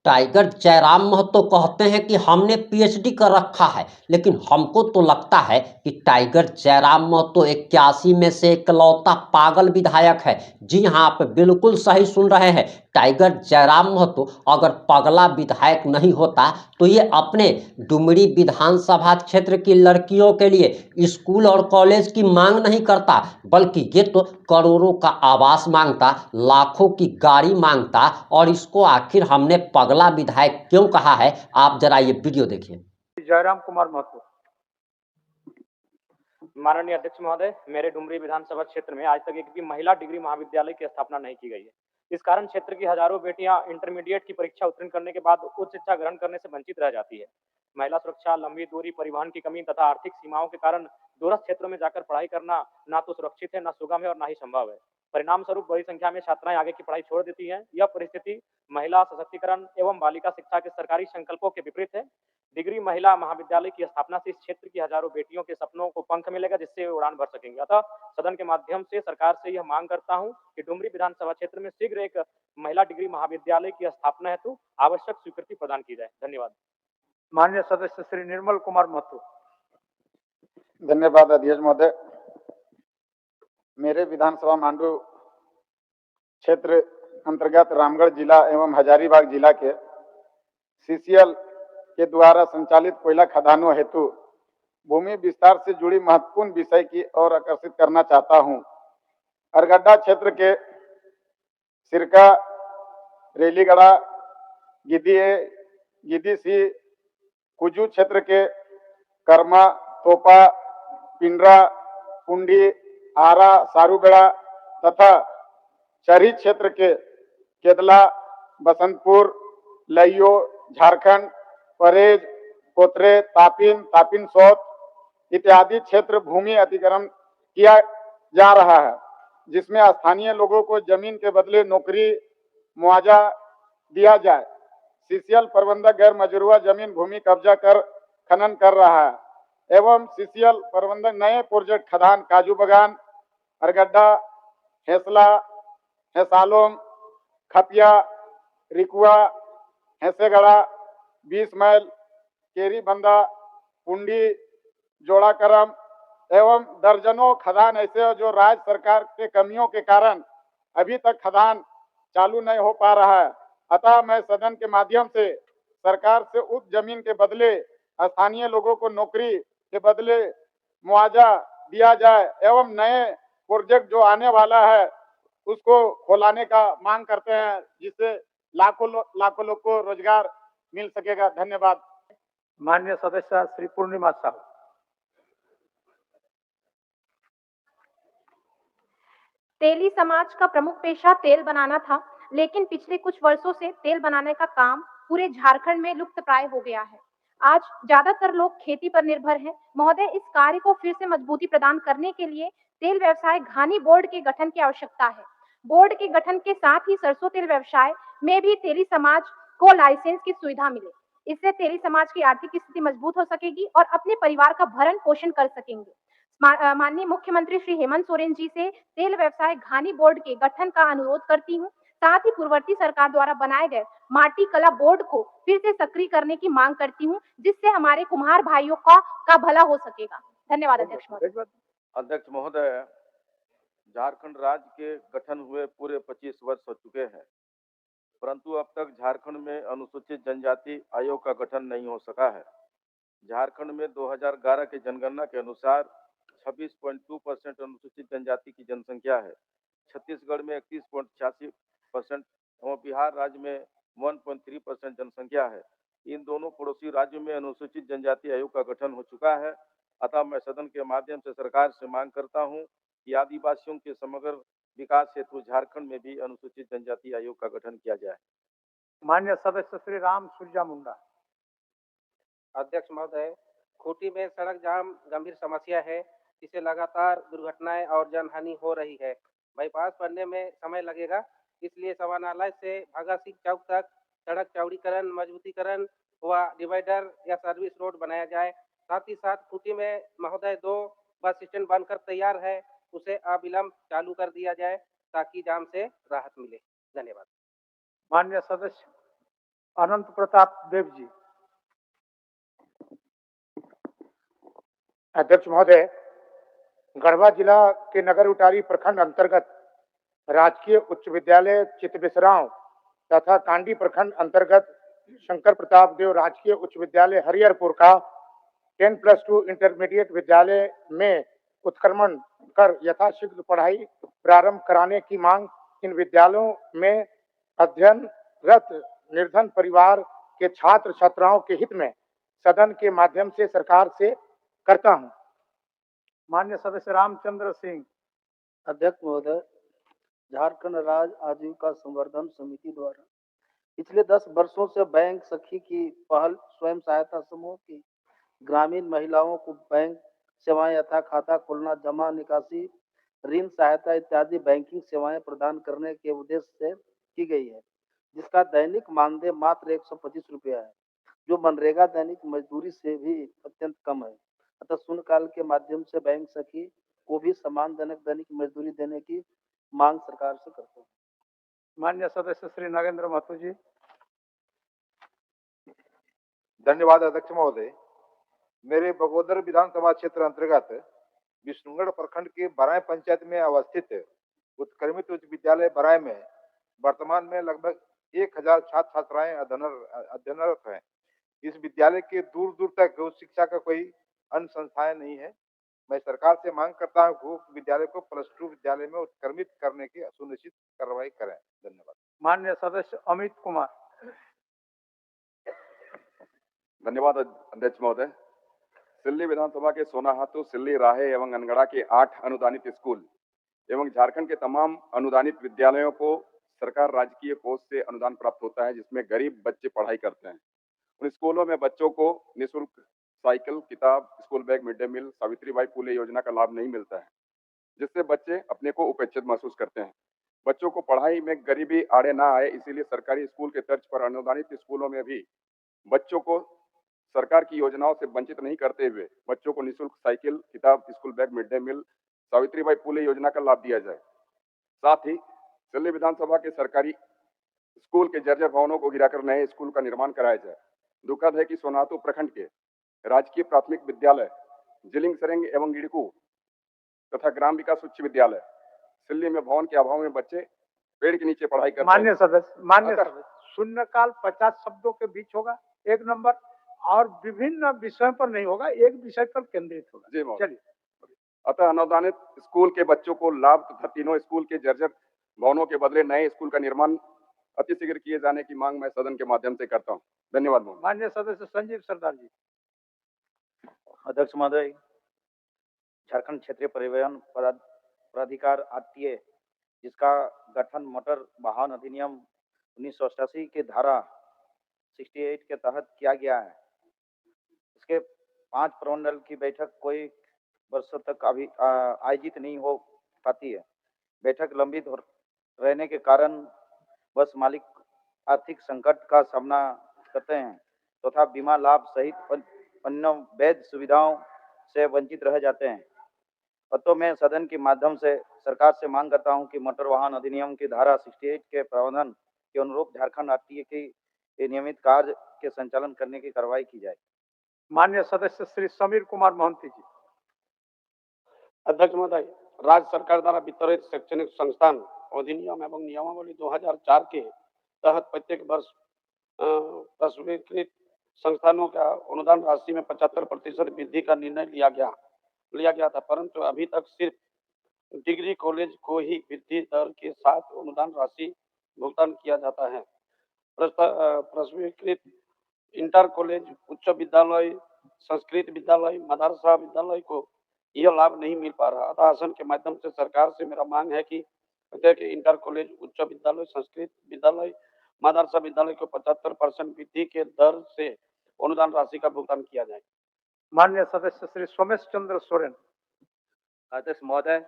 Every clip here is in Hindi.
टाइगर जयराम महतो कहते हैं कि हमने पीएचडी कर रखा है, लेकिन हमको तो लगता है कि टाइगर जयराम महतो 81 में से इकलौता पागल विधायक है। जी हाँ, आप बिल्कुल सही सुन रहे हैं। टाइगर जयराम महतो अगर पगला विधायक नहीं होता तो ये अपने डुमरी विधानसभा क्षेत्र की लड़कियों के लिए स्कूल और कॉलेज की मांग नहीं करता, बल्कि ये तो करोड़ों का आवास मांगता, लाखों की गाड़ी मांगता। और इसको आखिर हमने पगला विधायक क्यों कहा है, आप जरा ये वीडियो देखिए। जयराम कुमार महतो। माननीय अध्यक्ष महोदय, मेरे डुमरी विधानसभा क्षेत्र में आज तक एक भी महिला डिग्री महाविद्यालय की स्थापना नहीं की गई है। इस कारण क्षेत्र की हजारों बेटियां इंटरमीडिएट की परीक्षा उत्तीर्ण करने के बाद उच्च शिक्षा ग्रहण करने से वंचित रह जाती है। महिला सुरक्षा, लंबी दूरी, परिवहन की कमी तथा आर्थिक सीमाओं के कारण दूरस्थ क्षेत्रों में जाकर पढ़ाई करना ना तो सुरक्षित है, ना सुगम है और ना ही संभव है। परिणाम स्वरूप बड़ी संख्या में छात्राएं आगे की पढ़ाई छोड़ देती हैं। यह परिस्थिति महिला सशक्तिकरण एवं बालिका शिक्षा के सरकारी संकल्पों के विपरीत है। डिग्री महिला महाविद्यालय की स्थापना से इस क्षेत्र की हजारों बेटियों के सपनों को पंख मिलेगा, जिससे वे उड़ान भर सकेंगे। अतः सदन के माध्यम से सरकार से यह मांग करता हूं कि डुमरी विधानसभा क्षेत्र में शीघ्र एक महिला डिग्री महाविद्यालय की स्थापना हेतु आवश्यक स्वीकृति प्रदान की जाए। धन्यवाद। माननीय सदस्य श्री निर्मल कुमार महतो। धन्यवाद अध्यक्ष महोदय। मेरे विधानसभा मांडू क्षेत्र अंतर्गत रामगढ़ जिला एवं हजारीबाग जिला के सीसीएल के द्वारा संचालित कोयला खदानों हेतु भूमि विस्तार से जुड़ी महत्वपूर्ण विषय की ओर आकर्षित करना चाहता हूं। अरगड्डा क्षेत्र के सिरका, रेलीगढ़ा, गिद्दी कुजू क्षेत्र के कर्मा, तोपा, पिंडरा, कुंडी, आरा, सारूबेड़ा तथा शहरी क्षेत्र के केदला, बसंतपुर, लइयो, झारखंड, परेज, कोतरे, तापिन सौत इत्यादि क्षेत्र भूमि अधिग्रहण किया जा रहा है, जिसमें स्थानीय लोगों को जमीन के बदले नौकरी मुआवजा दिया जाए। सीसीएल प्रबंधक गैर मजरूआ जमीन भूमि कब्जा कर खनन कर रहा है एवं सीसीएल प्रबंधक नए प्रोजेक्ट खदान काजू बगान, अरगड्डा, हेसला, हेसालोम, खपिया, रिकुआ, हेसेगड़ा, 20 माइल, केरी बंदा, कुंडी, जोड़ाकरम एवं दर्जनों खदान ऐसे हैं जो राज्य सरकार के कमियों के कारण अभी तक खदान चालू नहीं हो पा रहा है। अतः मैं सदन के माध्यम से सरकार से उस जमीन के बदले स्थानीय लोगों को नौकरी के बदले मुआवजा दिया जाए एवं नए प्रोजेक्ट जो आने वाला है उसको खोलाने का मांग करते हैं, जिससे लाखों लोग को रोजगार मिल सकेगा। धन्यवाद। माननीय सदस्य श्री पूर्णिमा साहू। तेली समाज का प्रमुख पेशा तेल बनाना था, लेकिन पिछले कुछ वर्षों से तेल बनाने का काम पूरे झारखंड में लुप्त प्राय हो गया है। आज ज्यादातर लोग खेती पर निर्भर हैं। महोदय, इस कार्य को फिर से मजबूती प्रदान करने के लिए तेल व्यवसाय घानी बोर्ड के गठन की आवश्यकता है। बोर्ड के गठन के साथ ही सरसों तेल व्यवसाय में भी तेली समाज को लाइसेंस की सुविधा मिले। इससे तेली समाज की आर्थिक स्थिति मजबूत हो सकेगी और अपने परिवार का भरण पोषण कर सकेंगे। माननीय मुख्यमंत्री श्री हेमंत सोरेन जी से तेल व्यवसाय घानी बोर्ड के गठन का अनुरोध करती हूँ। साथ ही पूर्ववर्ती सरकार द्वारा बनाए गए माटी कला बोर्ड को फिर से सक्रिय करने की मांग करती हूँ, जिससे हमारे कुम्हार भाइयों का भला हो सकेगा। धन्यवाद अध्यक्ष महोदय। अध्यक्ष महोदय, झारखंड राज्य के गठन हुए पूरे 25 वर्ष हो चुके हैं, परंतु अब तक झारखंड में अनुसूचित जनजाति आयोग का गठन नहीं हो सका है। झारखंड में 2011 की जनगणना के अनुसार 26.2% अनुसूचित जनजाति की जनसंख्या है। छत्तीसगढ़ में 31.86% और बिहार राज्य में 1.3% जनसंख्या है। इन दोनों पड़ोसी राज्यों में अनुसूचित जनजाति आयोग का गठन हो चुका है। अतः मैं सदन के माध्यम से सरकार से मांग करता हूं कि आदिवासियों के समग्र विकास हेतु झारखंड में भी अनुसूचित जनजाति आयोग का गठन किया जाए। माननीय सदस्य श्री राम सूर्या मुंडा। अध्यक्ष महोदय, खूंटी में सड़क जाम गंभीर समस्या है, जिससे लगातार दुर्घटनाएं और जनहानि हो रही है। बाईपास बनने में समय लगेगा, इसलिए समानालय से भगत सिंह चौक तक सड़क चौड़ीकरण, मजबूतीकरण व डिवाइडर या सर्विस रोड बनाया जाए। साथ ही साथ खूंटी में महोदय 2 बस स्टैंड बनकर तैयार है, उसे अविलंब चालू कर दिया जाए ताकि जाम से राहत मिले। धन्यवाद। माननीय सदस्य अनंत प्रताप देव जी। अध्यक्ष महोदय, गढ़वा जिला के नगर उटारी प्रखंड अंतर्गत राजकीय उच्च विद्यालय चितबिसराव तथा कांडी प्रखंड अंतर्गत शंकर प्रताप देव राजकीय उच्च विद्यालय हरिहरपुर का 10+2 इंटरमीडिएट विद्यालय में उत्क्रमण कर यथाशीघ्र पढ़ाई प्रारंभ कराने की मांग इन विद्यालयों में अध्ययनरत निर्धन परिवार के छात्र छात्राओं के हित में सदन के माध्यम से सरकार से करता हूं। माननीय सदस्य रामचंद्र सिंह। अध्यक्ष महोदय, झारखंड राज्य आजीविका संवर्धन समिति द्वारा पिछले 10 वर्षों से बैंक सखी की पहल स्वयं सहायता समूह की ग्रामीण महिलाओं को बैंक सेवाएं यथा खाता खोलना, जमा निकासी, ऋण सहायता इत्यादि बैंकिंग सेवाएं प्रदान करने के उद्देश्य से की गई है, जिसका दैनिक मानदेय मात्र 125 रुपया है, जो मनरेगा दैनिक मजदूरी से भी अत्यंत कम है। अतः शून्यकाल के माध्यम से बैंक सखी को भी सम्मानजनक दैनिक मजदूरी देने की मांग सरकार से करते हैं। माननीय सदस्य श्री नागेंद्र महतो जी। धन्यवाद अध्यक्ष महोदय। मेरे बगोदर विधानसभा क्षेत्र अंतर्गत विष्णुगढ़ प्रखंड के बराय पंचायत में अवस्थित उत्क्रमित उच्च विद्यालय बराय में वर्तमान में लगभग 1000 छात्र छात्राएं अध्ययनरत हैं। इस विद्यालय के दूर दूर तक उच्च शिक्षा का कोई अन्य संस्थाएं नहीं है। मैं सरकार से मांग करता हूं कि उक्त विद्यालय को +2 विद्यालय में उत्क्रमित करने की सुनिश्चित कार्रवाई करें। धन्यवाद। माननीय सदस्य अमित कुमार। धन्यवाद अध्यक्ष महोदय। सिल्ली विधानसभा के सोनाहातू, सिल्ली, राहे एवं अनगढ़ा के 8 अनुदानित स्कूल एवं झारखंड के तमाम अनुदानित विद्यालयों को सरकार राजकीय कोष से अनुदान प्राप्त होता है, जिसमें गरीब बच्चे पढ़ाई करते हैं। उन स्कूलों में बच्चों को निःशुल्क साइकिल, किताब, school bag, mid day meal, Savitribai Phule योजना का लाभ नहीं मिलता है, जिससे बच्चे अपने को उपेक्षित महसूस करते हैं। बच्चों को पढ़ाई में गरीबी आड़े ना आए, इसीलिए सरकारी स्कूल के तर्ज पर अनुदानित स्कूलों में भी बच्चों को सरकार की योजनाओं से वंचित नहीं करते हुए बच्चों को निःशुल्क साइकिल, किताब, school bag, mid day meal, Savitribai Phule योजना का लाभ दिया जाए। साथ ही सिल्ली विधानसभा के सरकारी स्कूल के जर्जर भवनों को गिराकर नए स्कूल का निर्माण कराया जाए। दुखद है कि सोनातू प्रखंड के राजकीय प्राथमिक विद्यालय जिलिंग सरेंग एवं गिड़कू तथा ग्राम विकास उच्च विद्यालय सिल्ली में भवन के अभाव में बच्चे पेड़ के नीचे पढ़ाई करते हैं। मान्य सदस्य, शून्यकाल 50 शब्दों के बीच होगा, 1 नंबर, और विभिन्न विषयों पर नहीं होगा, एक विषय पर केंद्रित होगा। जी महोदय। चलिए। अतः अनुदानित स्कूल के बच्चों को लाभ तथा तीनों स्कूल के जर्जर भवनों के बदले नए स्कूल का निर्माण अतिशीघ्र किए जाने की मांग मैं सदन के माध्यम से करता हूं। धन्यवाद महोदय। माननीय सदस्य संजीव सरदार जी। अध्यक्ष महोदय, झारखंड क्षेत्रीय परिवहन प्राधिकार आरटीए, जिसका गठन मोटर वाहन अधिनियम 1988 के धारा 68 के तहत किया गया है, इसके 5 प्रमंडल की बैठक कई वर्षों तक अभी आयोजित नहीं हो पाती है। बैठक लंबित रहने के कारण बस मालिक आर्थिक संकट का सामना करते हैं तथा बीमा लाभ सहित अन्य वैध सुविधाओं से वंचित रह जाते हैं। तो मैं सदन के माध्यम से सरकार से मांग करता हूं कि मोटर वाहन अधिनियम की धारा 68 के प्रावधान के अनुरूप झारखंड आरटीए की नियमित कार्य के संचालन करने की कार्रवाई की जाए। माननीय सदस्य श्री समीर कुमार मोहंती जी। अध्यक्ष महोदय, राज्य सरकार द्वारा वितरित शैक्षणिक संस्थान अधिनियम एवं नियमावली 2004 के तहत प्रत्येक वर्ष स्वीकृत संस्थानों का अनुदान राशि में 75% वृद्धि का निर्णय लिया गया था, परंतु अभी तक सिर्फ डिग्री कॉलेज को ही वृद्धि दर के साथ अनुदान राशि भुगतान किया जाता है। प्रस्वीकृत इंटर कॉलेज, उच्च विद्यालय, संस्कृत विद्यालय, मदरसा विद्यालय को यह लाभ नहीं मिल पा रहा। अतः शासन के माध्यम से सरकार से मेरा मांग है कि प्रत्येक इंटर कॉलेज, उच्च विद्यालय, संस्कृत विद्यालय, मदरसा विद्यालय को 75% वृद्धि के दर से अनुदान राशि का भुगतान किया जाए। माननीय सदस्य श्री सोमेश चंद्र सोरेन। अध्यक्ष महोदय,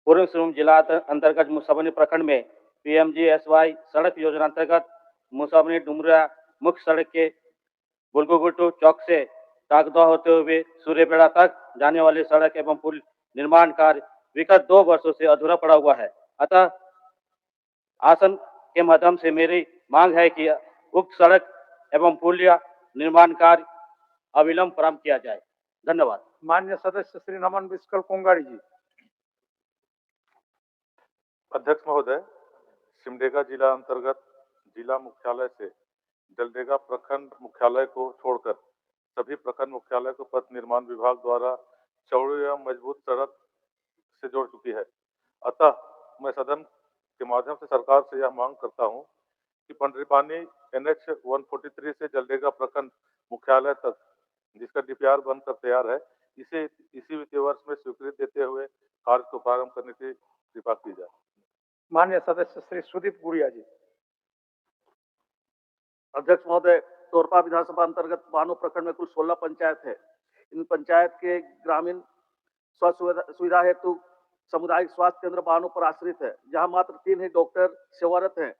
पूर्वी सिंहभूम जिला अंतर्गत मुसाबनी प्रखंड में PMGSY सड़क योजना अंतर्गत मुसाबनी डुमरा मुख्य सड़क के बुलगुगुटू चौक से टाकदह होते हुए सूर्यबेड़ा तक जाने वाली सड़क एवं पुल निर्माण कार्य विगत 2 वर्षों से अधूरा पड़ा हुआ है। अतः आसन के माध्यम से मेरी मांग है कि उक्त सड़क एवं पुल निर्माण कार्य अविलंब प्रारंभ किया जाए। धन्यवाद। मान्य सदस्य श्री नमन बिस्कल कोंगाड़ी जी। अध्यक्ष महोदय, सिमडेगा जिला अंतर्गत जिला मुख्यालय से जलडेगा प्रखंड मुख्यालय को छोड़कर सभी प्रखंड मुख्यालय को पथ निर्माण विभाग द्वारा चौड़ी एवं मजबूत सड़क से जोड़ चुकी है। अतः मैं सदन के माध्यम से सरकार से यह मांग करता हूं कि पंडरीपानी NH 143 से जलडेगा प्रखंड मुख्यालय तक जिसका DPR बनकर तैयार है, इसे इसी वित्तीय वर्ष में स्वीकृति देते हुए कार्य को प्रारंभ करने की कृपा की जाए। मान्य सदस्य श्री सुदीप गुड़िया जी। अध्यक्ष महोदय, तोरपा विधानसभा अंतर्गत बानो प्रखंड में कुल 16 पंचायत है। इन पंचायत के ग्रामीण स्वास्थ्य सुविधा हेतु सामुदायिक स्वास्थ्य केंद्र बानो पर आश्रित है, जहां मात्र 3 ही डॉक्टर सेवारत हैं।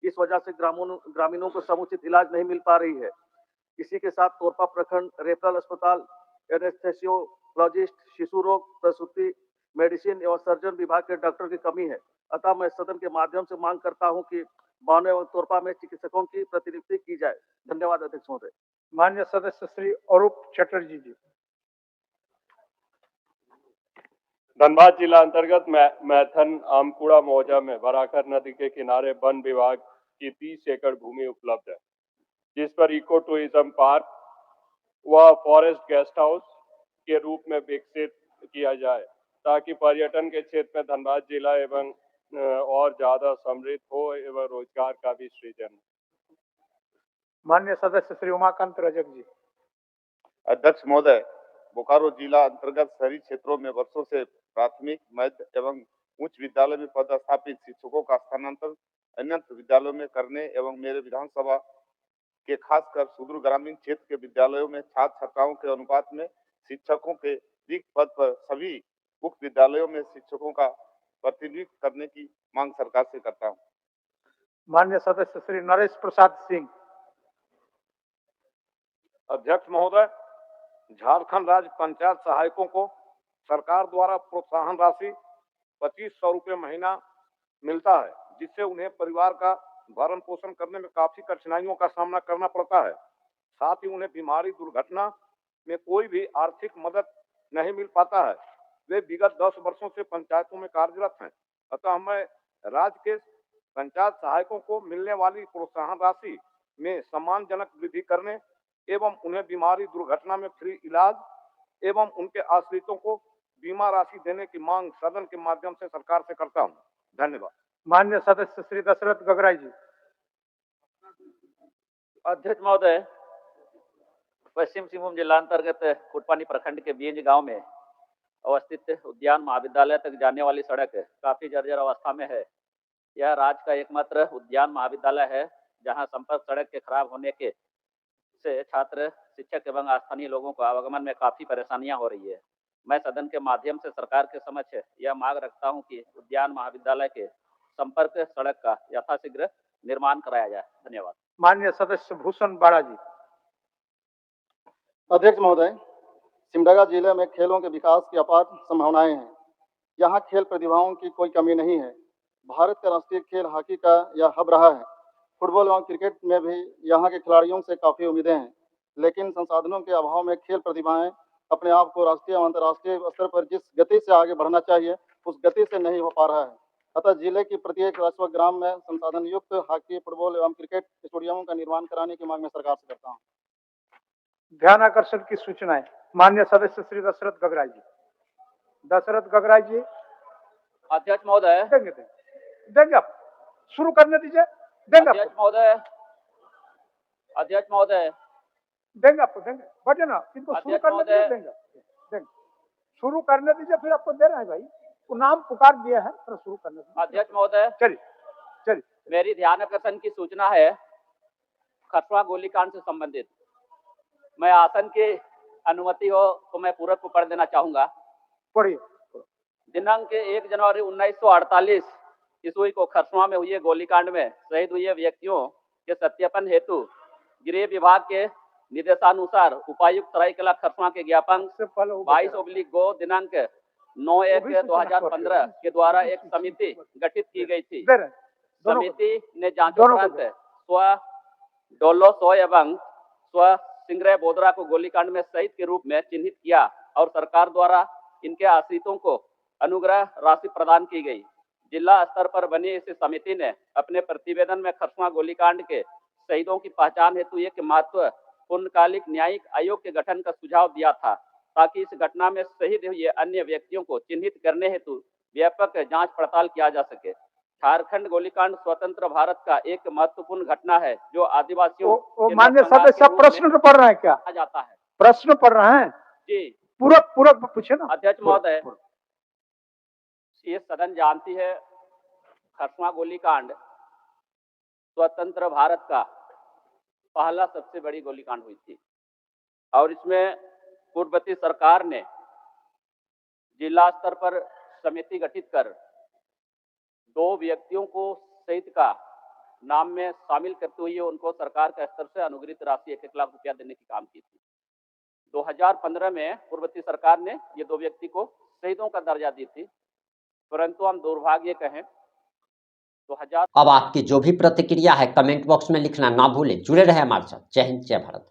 इस वजह से ग्रामीणों को समुचित इलाज नहीं मिल पा रही है। इसी के साथ तोरपा प्रखंड रेफरल अस्पताल, एनेस्थेसियोलॉजिस्ट, शिशु रोग, प्रसूति, मेडिसिन एवं सर्जन विभाग के डॉक्टर की कमी है। अतः मैं सदन के माध्यम से मांग करता हूं कि बानो एवं तोरपा में चिकित्सकों की प्रतिनियुक्ति की जाए। धन्यवाद अध्यक्ष महोदय। मान्य सदस्य श्री अरूप चटर्जी जी। धनबाद जिला अंतर्गत मैथन आमकुड़ा मौजा में बराकर नदी के किनारे वन विभाग की 30 एकड़ भूमि उपलब्ध है, जिस पर इको टूरिज्म पार्क व फॉरेस्ट गेस्ट हाउस के रूप में विकसित किया जाए, ताकि पर्यटन के क्षेत्र में धनबाद जिला एवं और ज्यादा समृद्ध हो एवं रोजगार का भी सृजन। मान्य सदस्य श्री उमाकांत रजक जी। अध्यक्ष महोदय, बोकारो जिला अंतर्गत शहरी क्षेत्रों में वर्षों से प्राथमिक, मध्य एवं उच्च विद्यालय में पदस्थापित शिक्षकों का स्थानांतरण अन्यत्र विद्यालयों में करने एवं मेरे विधानसभा के खासकर सुदूर ग्रामीण क्षेत्र के विद्यालयों में छात्र छात्राओं के अनुपात में शिक्षकों के रिक्त पद पर सभी उक्त विद्यालयों में शिक्षकों का प्रतिनिधित्व करने की मांग सरकार से करता हूं। मान्य सदस्य श्री नरेश प्रसाद सिंह। अध्यक्ष महोदय, झारखंड राज्य पंचायत सहायकों को सरकार द्वारा प्रोत्साहन राशि 2500 रुपये महीना मिलता है, जिससे उन्हें परिवार का भरण पोषण करने में काफी कठिनाइयों का सामना करना पड़ता है। साथ ही उन्हें बीमारी दुर्घटना में कोई भी आर्थिक मदद नहीं मिल पाता है। वे विगत 10 वर्षों से पंचायतों में कार्यरत हैं। अतः मैं राज्य के पंचायत सहायकों को मिलने वाली प्रोत्साहन राशि में सम्मानजनक वृद्धि करने एवं उन्हें बीमारी दुर्घटना में फ्री इलाज एवं उनके आश्रितों को बीमा राशि देने की मांग सदन के माध्यम से सरकार से करता हूं। धन्यवाद। मान्य सदस्य श्री दशरथ गगराई जी। अध्यक्ष महोदय, पश्चिम सिंहभूम जिला अंतर्गत कुटपानी प्रखंड के बींज गांव में अवस्थित उद्यान महाविद्यालय तक जाने वाली सड़क काफी जर्जर अवस्था में है। यह राज्य का एकमात्र उद्यान महाविद्यालय है जहां संपर्क सड़क के खराब होने के से छात्र, शिक्षक एवं स्थानीय लोगों को आवागमन में काफी परेशानियां हो रही है। मैं सदन के माध्यम से सरकार के समक्ष यह मांग रखता हूं कि उद्यान महाविद्यालय के संपर्क सड़क का यथाशीघ्र निर्माण कराया जाए। धन्यवाद। मान्य सदस्य भूषण बाड़ा जी। अध्यक्ष महोदय, सिमडेगा जिले में खेलों के विकास की अपार संभावनाएं हैं। यहाँ खेल प्रतिभाओं की कोई कमी नहीं है। भारत का राष्ट्रीय खेल हॉकी का यह हब रहा है। फुटबॉल एवं क्रिकेट में भी यहाँ के खिलाड़ियों से काफ़ी उम्मीदें हैं, लेकिन संसाधनों के अभाव में खेल प्रतिभाएं अपने आप को राष्ट्रीय एवं अंतर्राष्ट्रीय स्तर पर जिस गति से आगे बढ़ना चाहिए उस गति से नहीं हो पा रहा है। अतः जिले की प्रत्येक राष्ट्रीय ग्राम में संसाधन युक्त हॉकी, फुटबॉल एवं क्रिकेट स्टेडियमों का निर्माण कराने की मांग मैं सरकार से करता हूँ। ध्यान आकर्षण की सूचनाएं। मान्य सदस्य श्री दशरथ गगराई जी। दशरथ गगराई जी। अध्यक्ष महोदय, देंगे आप, शुरू करने दीजिए। देंगे अध्यक्ष महोदय, अध्यक्ष महोदय, देंगे आपको, देंगे, बटे ना, इनको शुरू करने दीजिए, देंगे, शुरू करने दीजिए, फिर आपको दे रहे हैं भाई, वो नाम पुकार दिया है, फिर शुरू करने दीजिए। अध्यक्ष महोदय, चलिए मेरी ध्यान आकर्षण की सूचना है खसुआ गोलीकांड से संबंधित। मैं आसन की अनुमति हो तो मैं पूरक को पढ़ देना चाहूंगा। पढ़िए। दिनांक 1 जनवरी 1948 ईस्वी को खरसुआ में हुए गोलीकांड में शहीद हुए व्यक्तियों के सत्यापन हेतु गृह विभाग के निर्देशानुसार उपायुक्त सरायकेला खरसुआ के ज्ञापन 22/2 दिनांक 9/1/2015 के द्वारा एक समिति गठित की गई थी। समिति ने जांच उपरांत स्व डोलो सोय एवं स्व सिंगरय बोदरा को गोलीकांड में शहीद के रूप में चिन्हित किया और सरकार द्वारा इनके आश्रितों को अनुग्रह राशि प्रदान की गई। जिला स्तर पर बनी इस समिति ने अपने प्रतिवेदन में खरसुआ गोलीकांड के शहीदों की पहचान हेतु एक महत्व पूर्णकालिक न्यायिक आयोग के गठन का सुझाव दिया था, ताकि इस घटना में शहीद हुए अन्य व्यक्तियों को चिन्हित करने हेतु व्यापक जांच पड़ताल किया जा सके। झारखंड गोलीकांड स्वतंत्र भारत का एक महत्वपूर्ण घटना है जो आदिवासियों मान्य सदस्य प्रश्न पढ़ रहे हैं क्या? जाता है। प्रश्न पढ़ रहे हैं जी, पूरा पूछे ना। अध्यक्ष महोदय, ये सदन जानती है खरसुआ गोलीकांड स्वतंत्र भारत का पहला सबसे बड़ी गोलीकांड हुई थी और इसमें पूर्ववर्ती सरकार ने जिला स्तर पर समिति गठित कर 2 व्यक्तियों को शहीद का नाम में शामिल करते हुए उनको सरकार के स्तर से अनुग्रहित राशि 1-1 लाख रुपया देने की काम की थी। 2015 में पूर्ववर्ती सरकार ने ये 2 व्यक्ति को शहीदों का दर्जा दी थी, परंतु हम दुर्भाग्य कहें 2000। अब आपकी जो भी प्रतिक्रिया है कमेंट बॉक्स में लिखना ना भूलें। जुड़े रहे हमारे साथ। जय हिंद, जय भारत।